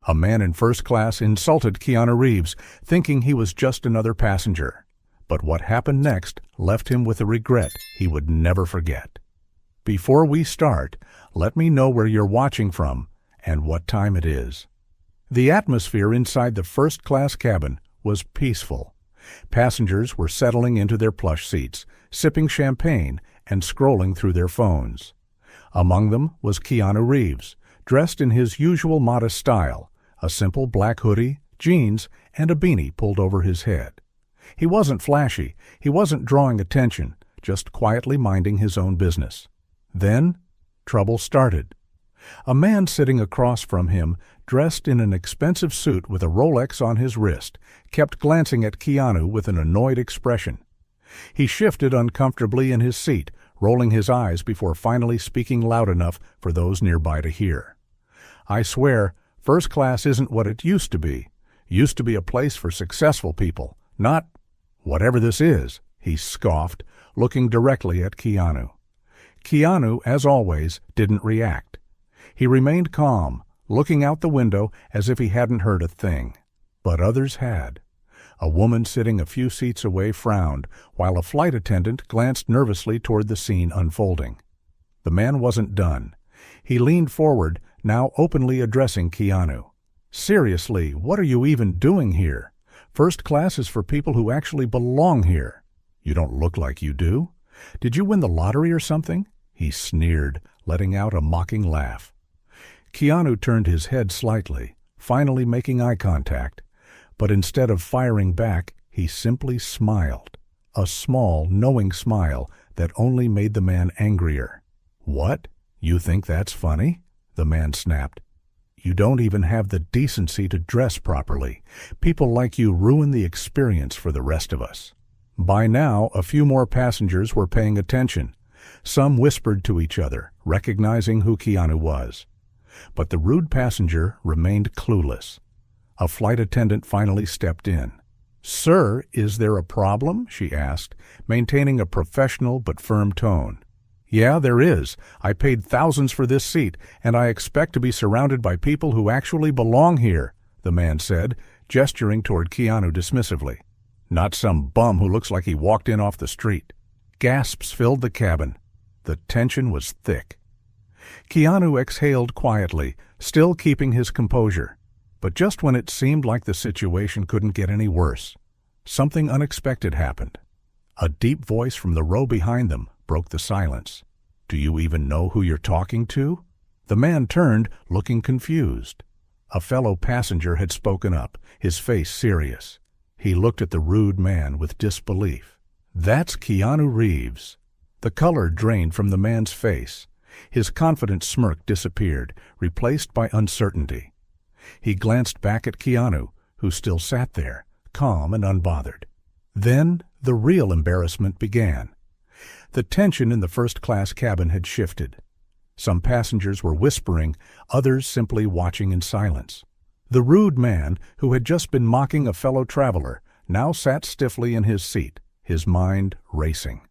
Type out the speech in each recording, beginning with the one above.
A man in first class insulted Keanu Reeves, thinking he was just another passenger. But what happened next left him with a regret he would never forget. Before we start, let me know where you're watching from and what time it is. The atmosphere inside the first-class cabin was peaceful. Passengers were settling into their plush seats, sipping champagne and scrolling through their phones. Among them was Keanu Reeves, dressed in his usual modest style, a simple black hoodie, jeans, and a beanie pulled over his head. He wasn't flashy, he wasn't drawing attention, just quietly minding his own business. Then, trouble started. A man sitting across from him, dressed in an expensive suit with a Rolex on his wrist, kept glancing at Keanu with an annoyed expression. He shifted uncomfortably in his seat, rolling his eyes before finally speaking loud enough for those nearby to hear. "I swear, first class isn't what it used to be. Used to be a place for successful people, not whatever this is," he scoffed, looking directly at Keanu. Keanu, as always, didn't react. He remained calm, looking out the window as if he hadn't heard a thing. But others had. A woman sitting a few seats away frowned, while a flight attendant glanced nervously toward the scene unfolding. The man wasn't done. He leaned forward, now openly addressing Keanu. "Seriously, what are you even doing here? First class is for people who actually belong here. You don't look like you do. Did you win the lottery or something?" He sneered, letting out a mocking laugh. Keanu turned his head slightly, finally making eye contact. But instead of firing back, he simply smiled. A small, knowing smile that only made the man angrier. "What? You think that's funny?" the man snapped. "You don't even have the decency to dress properly. People like you ruin the experience for the rest of us." By now, a few more passengers were paying attention. Some whispered to each other, recognizing who Keanu was. But the rude passenger remained clueless. A flight attendant finally stepped in. "Sir, is there a problem?" she asked, maintaining a professional but firm tone. "Yeah, there is. I paid thousands for this seat, and I expect to be surrounded by people who actually belong here," the man said, gesturing toward Keanu dismissively. "Not some bum who looks like he walked in off the street." Gasps filled the cabin. The tension was thick. Keanu exhaled quietly, still keeping his composure. But just when it seemed like the situation couldn't get any worse, something unexpected happened. A deep voice from the row behind them broke the silence. "Do you even know who you're talking to?" The man turned, looking confused. A fellow passenger had spoken up, his face serious. He looked at the rude man with disbelief. "That's Keanu Reeves." The color drained from the man's face. His confident smirk disappeared, replaced by uncertainty. He glanced back at Keanu, who still sat there, calm and unbothered. Then the real embarrassment began. The tension in the first-class cabin had shifted. Some passengers were whispering, others simply watching in silence. The rude man, who had just been mocking a fellow traveler, now sat stiffly in his seat, his mind racing.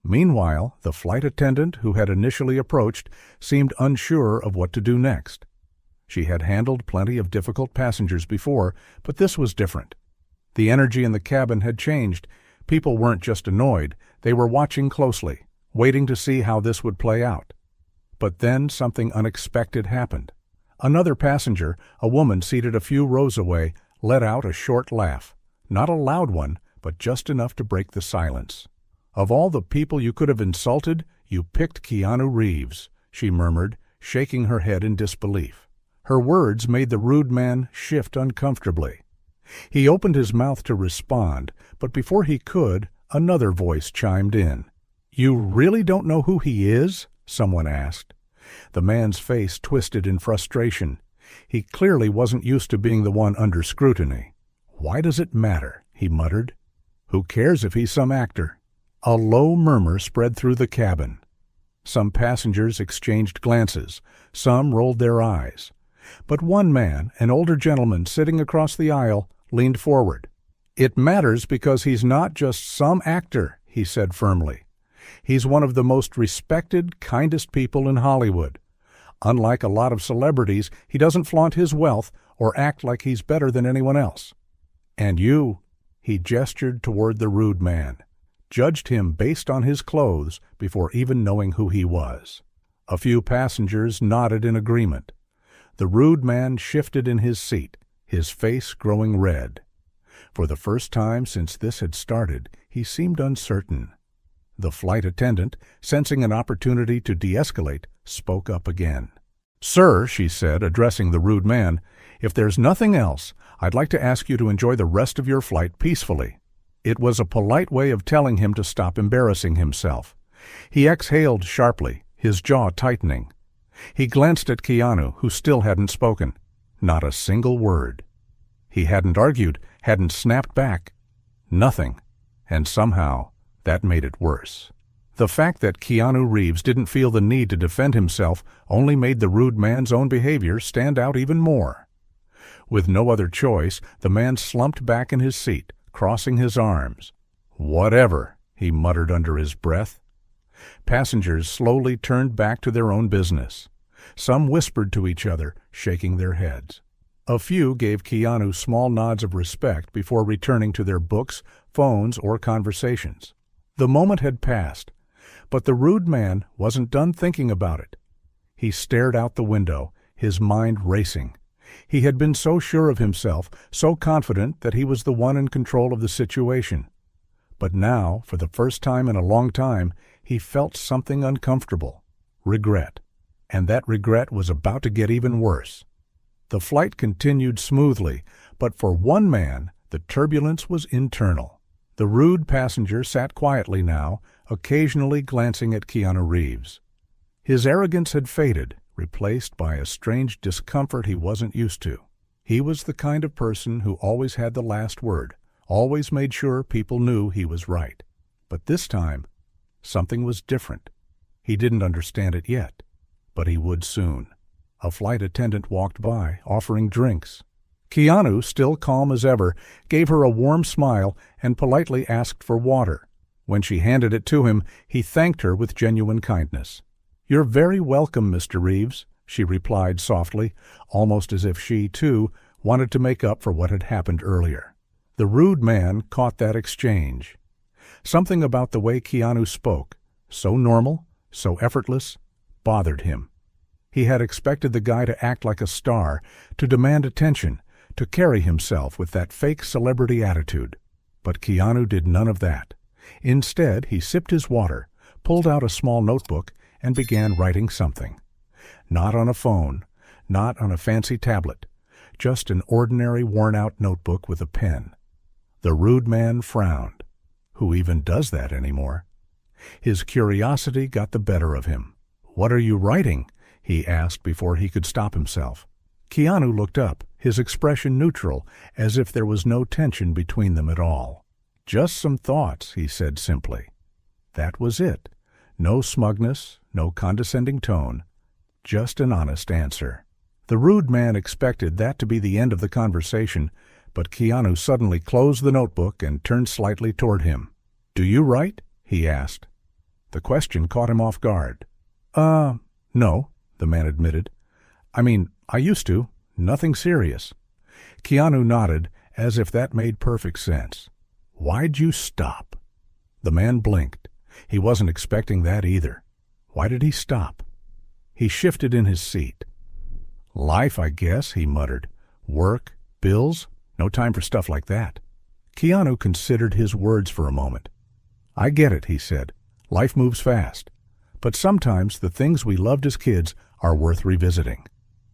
Meanwhile, the flight attendant who had initially approached seemed unsure of what to do next. She had handled plenty of difficult passengers before, but this was different. The energy in the cabin had changed. People weren't just annoyed, they were watching closely, waiting to see how this would play out. But then something unexpected happened. Another passenger, a woman seated a few rows away, let out a short laugh. Not a loud one, but just enough to break the silence. "Of all the people you could have insulted, you picked Keanu Reeves," she murmured, shaking her head in disbelief. Her words made the rude man shift uncomfortably. He opened his mouth to respond, but before he could, another voice chimed in. "You really don't know who he is?" someone asked. The man's face twisted in frustration. He clearly wasn't used to being the one under scrutiny. "Why does it matter?" he muttered. "Who cares if he's some actor?" A low murmur spread through the cabin. Some passengers exchanged glances. Some rolled their eyes. But one man, an older gentleman sitting across the aisle, leaned forward. "It matters because he's not just some actor," he said firmly. "He's one of the most respected, kindest people in Hollywood. Unlike a lot of celebrities, he doesn't flaunt his wealth or act like he's better than anyone else. And you, he gestured toward the rude man, judged him based on his clothes before even knowing who he was. A few passengers nodded in agreement. The rude man shifted in his seat, his face growing red. For the first time since this had started, he seemed uncertain. The flight attendant, sensing an opportunity to de-escalate, spoke up again. "Sir," she said, addressing the rude man, "if there's nothing else, I'd like to ask you to enjoy the rest of your flight peacefully." It was a polite way of telling him to stop embarrassing himself. He exhaled sharply, his jaw tightening. He glanced at Keanu, who still hadn't spoken. Not a single word. He hadn't argued, hadn't snapped back. Nothing. And somehow, that made it worse. The fact that Keanu Reeves didn't feel the need to defend himself only made the rude man's own behavior stand out even more. With no other choice, the man slumped back in his seat, crossing his arms. "Whatever," he muttered under his breath. Passengers slowly turned back to their own business. Some whispered to each other, shaking their heads. A few gave Keanu small nods of respect before returning to their books, phones, or conversations. The moment had passed, but the rude man wasn't done thinking about it. He stared out the window, his mind racing. He had been so sure of himself, so confident that he was the one in control of the situation. But now, for the first time in a long time, he felt something uncomfortable. Regret. And that regret was about to get even worse. The flight continued smoothly, but for one man, the turbulence was internal. The rude passenger sat quietly now, occasionally glancing at Keanu Reeves. His arrogance had faded, replaced by a strange discomfort he wasn't used to. He was the kind of person who always had the last word, always made sure people knew he was right. But this time, something was different. He didn't understand it yet, but he would soon. A flight attendant walked by, offering drinks. Keanu, still calm as ever, gave her a warm smile and politely asked for water. When she handed it to him, he thanked her with genuine kindness. "You're very welcome, Mr. Reeves," she replied softly, almost as if she, too, wanted to make up for what had happened earlier. The rude man caught that exchange. Something about the way Keanu spoke, so normal, so effortless, bothered him. He had expected the guy to act like a star, to demand attention, to carry himself with that fake celebrity attitude. But Keanu did none of that. Instead, he sipped his water, pulled out a small notebook, and began writing something. Not on a phone, not on a fancy tablet, just an ordinary worn-out notebook with a pen. The rude man frowned. Who even does that anymore? His curiosity got the better of him. "What are you writing?" he asked before he could stop himself. Keanu looked up, his expression neutral, as if there was no tension between them at all. "Just some thoughts," he said simply. That was it. No smugness, no condescending tone, just an honest answer. The rude man expected that to be the end of the conversation, but Keanu suddenly closed the notebook and turned slightly toward him. "Do you write?" he asked. The question caught him off guard. No," the man admitted. "I mean, I used to. Nothing serious." Keanu nodded, as if that made perfect sense. "Why'd you stop?" The man blinked. He wasn't expecting that either. Why did he stop? He shifted in his seat. "Life, I guess," he muttered. "Work, bills, no time for stuff like that." Keanu considered his words for a moment. "I get it," he said. "Life moves fast. But sometimes the things we loved as kids are worth revisiting."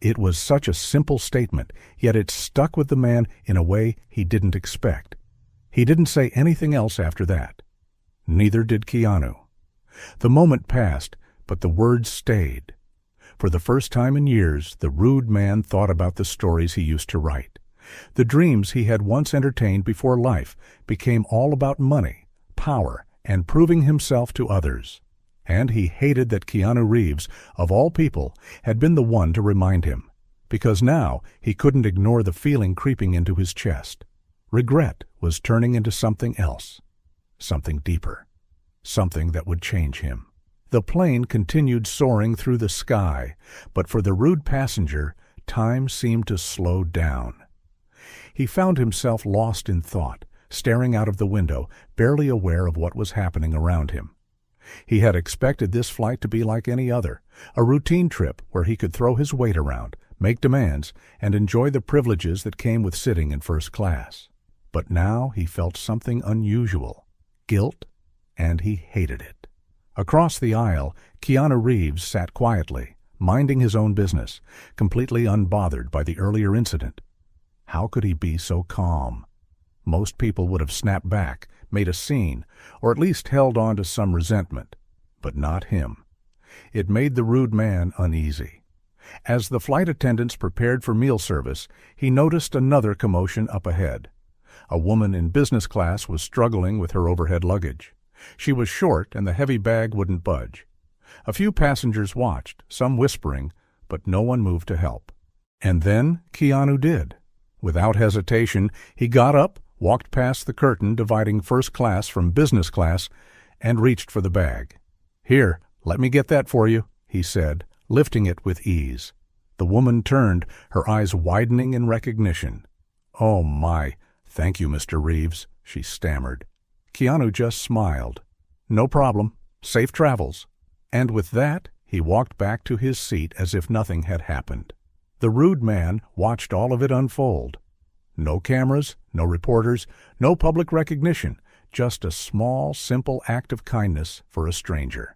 It was such a simple statement, yet it stuck with the man in a way he didn't expect. He didn't say anything else after that. Neither did Keanu. The moment passed, but the words stayed. For the first time in years, the rude man thought about the stories he used to write. The dreams he had once entertained before life became all about money, power, and proving himself to others. And he hated that Keanu Reeves, of all people, had been the one to remind him, because now he couldn't ignore the feeling creeping into his chest. Regret was turning into something else, something deeper, something that would change him. The plane continued soaring through the sky, but for the rude passenger, Time seemed to slow down. He found himself lost in thought, staring out of the window, barely aware of what was happening around him. He had expected this flight to be like any other, a routine trip where he could throw his weight around, make demands, and enjoy the privileges that came with sitting in first class. But now he felt something unusual, guilt, and he hated it. Across the aisle, Keanu Reeves sat quietly, minding his own business, completely unbothered by the earlier incident. How could he be so calm? Most people would have snapped back, made a scene, or at least held on to some resentment. But not him. It made the rude man uneasy. As the flight attendants prepared for meal service, he noticed another commotion up ahead. A woman in business class was struggling with her overhead luggage. She was short and the heavy bag wouldn't budge. A few passengers watched, some whispering, but no one moved to help. And then Keanu did. Without hesitation, he got up, walked past the curtain dividing first class from business class, and reached for the bag. "Here, let me get that for you," he said, lifting it with ease. The woman turned, her eyes widening in recognition. "Oh my, thank you, Mr. Reeves," she stammered. Keanu just smiled. "No problem. Safe travels." And with that, he walked back to his seat as if nothing had happened. The rude man watched all of it unfold. No cameras, no reporters, no public recognition, just a small, simple act of kindness for a stranger.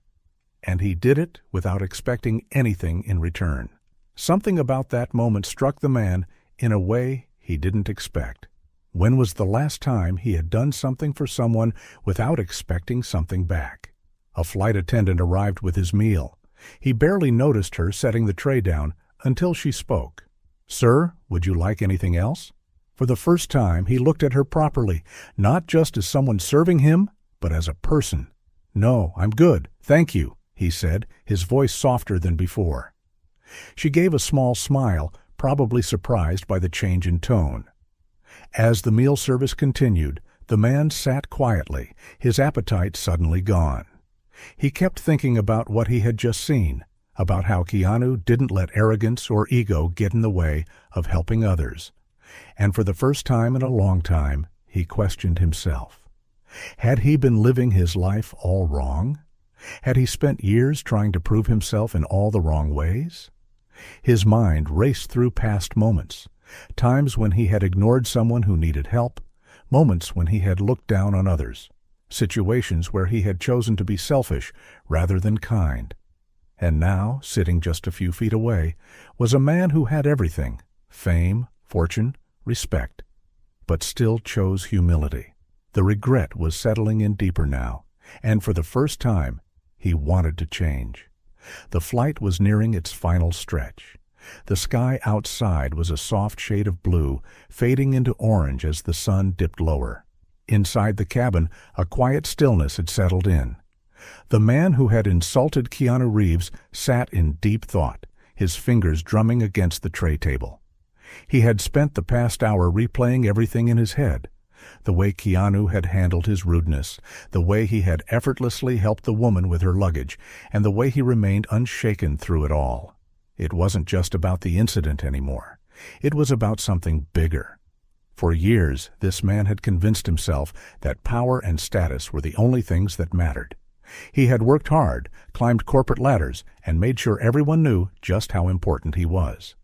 And he did it without expecting anything in return. Something about that moment struck the man in a way he didn't expect. When was the last time he had done something for someone without expecting something back? A flight attendant arrived with his meal. He barely noticed her setting the tray down until she spoke. "Sir, would you like anything else?" For the first time, he looked at her properly, not just as someone serving him, but as a person. "No, I'm good, thank you," he said, his voice softer than before. She gave a small smile, probably surprised by the change in tone. As the meal service continued, the man sat quietly, his appetite suddenly gone. He kept thinking about what he had just seen, about how Keanu didn't let arrogance or ego get in the way of helping others. And for the first time in a long time, he questioned himself. Had he been living his life all wrong? Had he spent years trying to prove himself in all the wrong ways? His mind raced through past moments, times when he had ignored someone who needed help, moments when he had looked down on others, situations where he had chosen to be selfish rather than kind. And now, sitting just a few feet away, was a man who had everything: fame, fortune, respect, but still chose humility. The regret was settling in deeper now, and for the first time, he wanted to change. The flight was nearing its final stretch. The sky outside was a soft shade of blue, fading into orange as the sun dipped lower. Inside the cabin, a quiet stillness had settled in. The man who had insulted Keanu Reeves sat in deep thought, his fingers drumming against the tray table. He had spent the past hour replaying everything in his head. The way Keanu had handled his rudeness, the way he had effortlessly helped the woman with her luggage, and the way he remained unshaken through it all. It wasn't just about the incident anymore. It was about something bigger. For years, this man had convinced himself that power and status were the only things that mattered. He had worked hard, climbed corporate ladders, and made sure everyone knew just how important he was.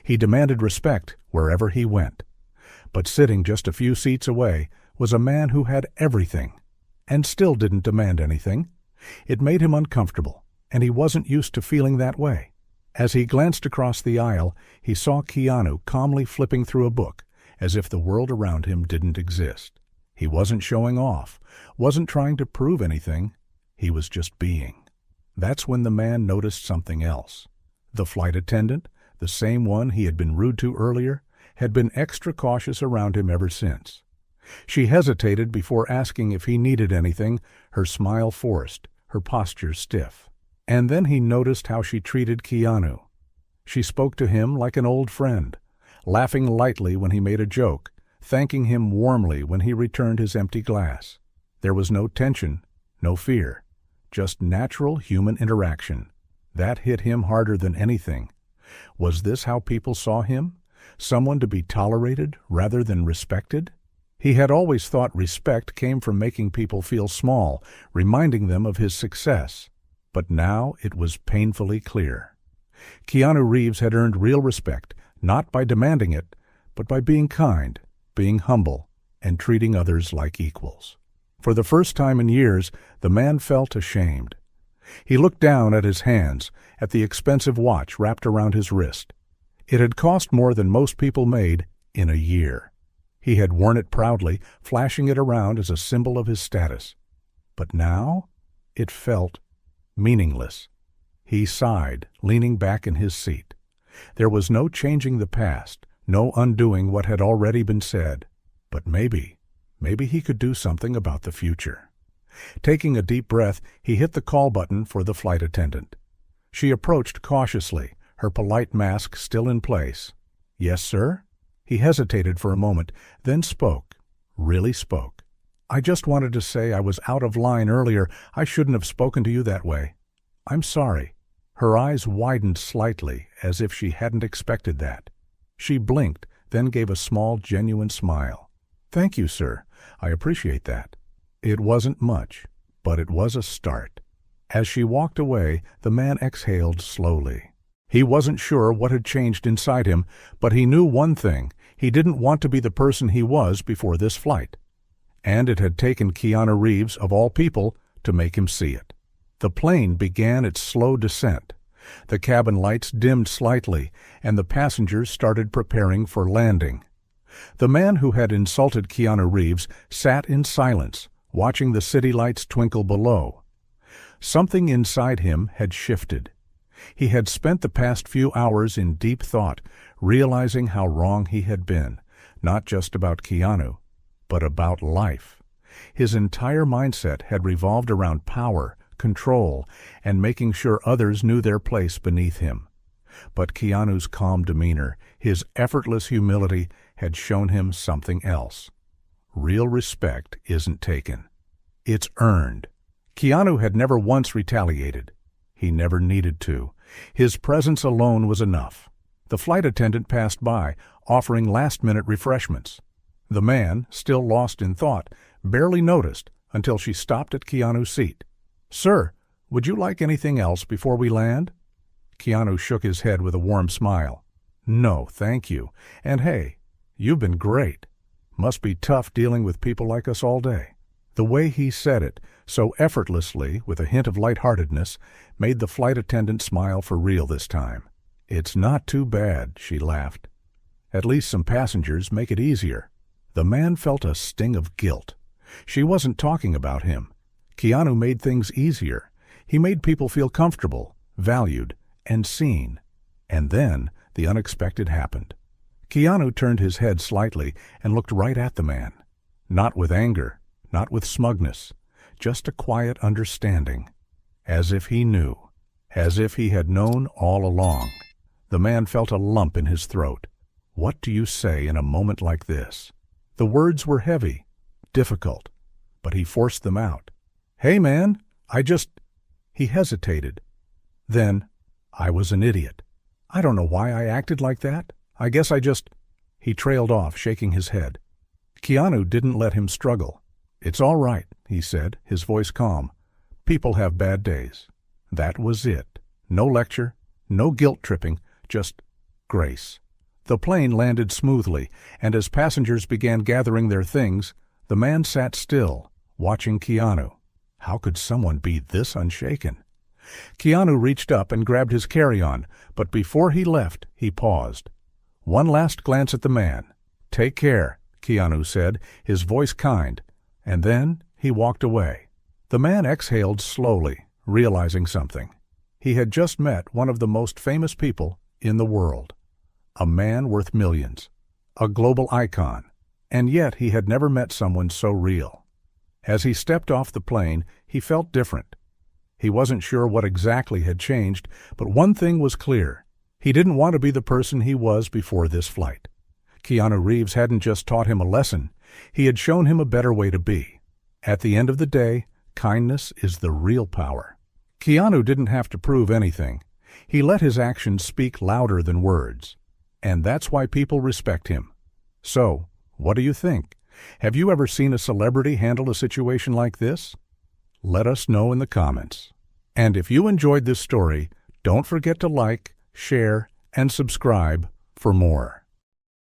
He demanded respect wherever he went. But sitting just a few seats away was a man who had everything, and still didn't demand anything. It made him uncomfortable, and he wasn't used to feeling that way. As he glanced across the aisle, he saw Keanu calmly flipping through a book, as if the world around him didn't exist. He wasn't showing off, wasn't trying to prove anything. He was just being. That's when the man noticed something else. The flight attendant, the same one he had been rude to earlier, had been extra cautious around him ever since. She hesitated before asking if he needed anything, her smile forced, her posture stiff. And then he noticed how she treated Keanu. She spoke to him like an old friend, laughing lightly when he made a joke, thanking him warmly when he returned his empty glass. There was no tension, no fear, just natural human interaction. That hit him harder than anything. Was this how people saw him? Someone to be tolerated rather than respected? He had always thought respect came from making people feel small, reminding them of his success. But now it was painfully clear. Keanu Reeves had earned real respect, not by demanding it, but by being kind, being humble, and treating others like equals. For the first time in years, the man felt ashamed. He looked down at his hands, at the expensive watch wrapped around his wrist. It had cost more than most people made in a year. He had worn it proudly, flashing it around as a symbol of his status. But now it felt meaningless. He sighed, leaning back in his seat. There was no changing the past, no undoing what had already been said. But maybe he could do something about the future. Taking a deep breath, he hit the call button for the flight attendant. She approached cautiously, her polite mask still in place. "Yes, sir?" He hesitated for a moment, then spoke, really spoke. "I just wanted to say I was out of line earlier. I shouldn't have spoken to you that way. I'm sorry." Her eyes widened slightly, as if she hadn't expected that. She blinked, then gave a small, genuine smile. "Thank you, sir. I appreciate that." It wasn't much, but it was a start. As she walked away, the man exhaled slowly. He wasn't sure what had changed inside him, but he knew one thing. He didn't want to be the person he was before this flight. And it had taken Keanu Reeves, of all people, to make him see it. The plane began its slow descent. The cabin lights dimmed slightly, and the passengers started preparing for landing. The man who had insulted Keanu Reeves sat in silence, watching the city lights twinkle below. Something inside him had shifted. He had spent the past few hours in deep thought, realizing how wrong he had been, not just about Keanu, but about life. His entire mindset had revolved around power, control, and making sure others knew their place beneath him. But Keanu's calm demeanor, his effortless humility, had shown him something else. Real respect isn't taken. It's earned. Keanu had never once retaliated. He never needed to. His presence alone was enough. The flight attendant passed by, offering last-minute refreshments. The man, still lost in thought, barely noticed until she stopped at Keanu's seat. "Sir, would you like anything else before we land?" Keanu shook his head with a warm smile. "No, thank you. And hey, you've been great. Must be tough dealing with people like us all day." The way he said it, so effortlessly, with a hint of lightheartedness, made the flight attendant smile for real this time. "It's not too bad," she laughed. "At least some passengers make it easier." The man felt a sting of guilt. She wasn't talking about him. Keanu made things easier. He made people feel comfortable, valued, and seen. And then the unexpected happened. Keanu turned his head slightly and looked right at the man. Not with anger, not with smugness, just a quiet understanding. As if he knew. As if he had known all along. The man felt a lump in his throat. What do you say in a moment like this? The words were heavy, difficult, but he forced them out. "Hey, man, He hesitated. Then, "I was an idiot. I don't know why I acted like that. I guess He trailed off, shaking his head. Keanu didn't let him struggle. "It's all right," he said, his voice calm. "People have bad days." That was it. No lecture, no guilt-tripping, just grace. The plane landed smoothly, and as passengers began gathering their things, the man sat still, watching Keanu. How could someone be this unshaken? Keanu reached up and grabbed his carry-on, but before he left, he paused. One last glance at the man. "Take care," Keanu said, his voice kind, and then he walked away. The man exhaled slowly, realizing something. He had just met one of the most famous people in the world. A man worth millions. A global icon. And yet he had never met someone so real. As he stepped off the plane, he felt different. He wasn't sure what exactly had changed, but one thing was clear. He didn't want to be the person he was before this flight. Keanu Reeves hadn't just taught him a lesson. He had shown him a better way to be. At the end of the day, kindness is the real power. Keanu didn't have to prove anything. He let his actions speak louder than words, and that's why people respect him. So, what do you think? Have you ever seen a celebrity handle a situation like this? Let us know in the comments. And if you enjoyed this story, don't forget to like, share, and subscribe for more.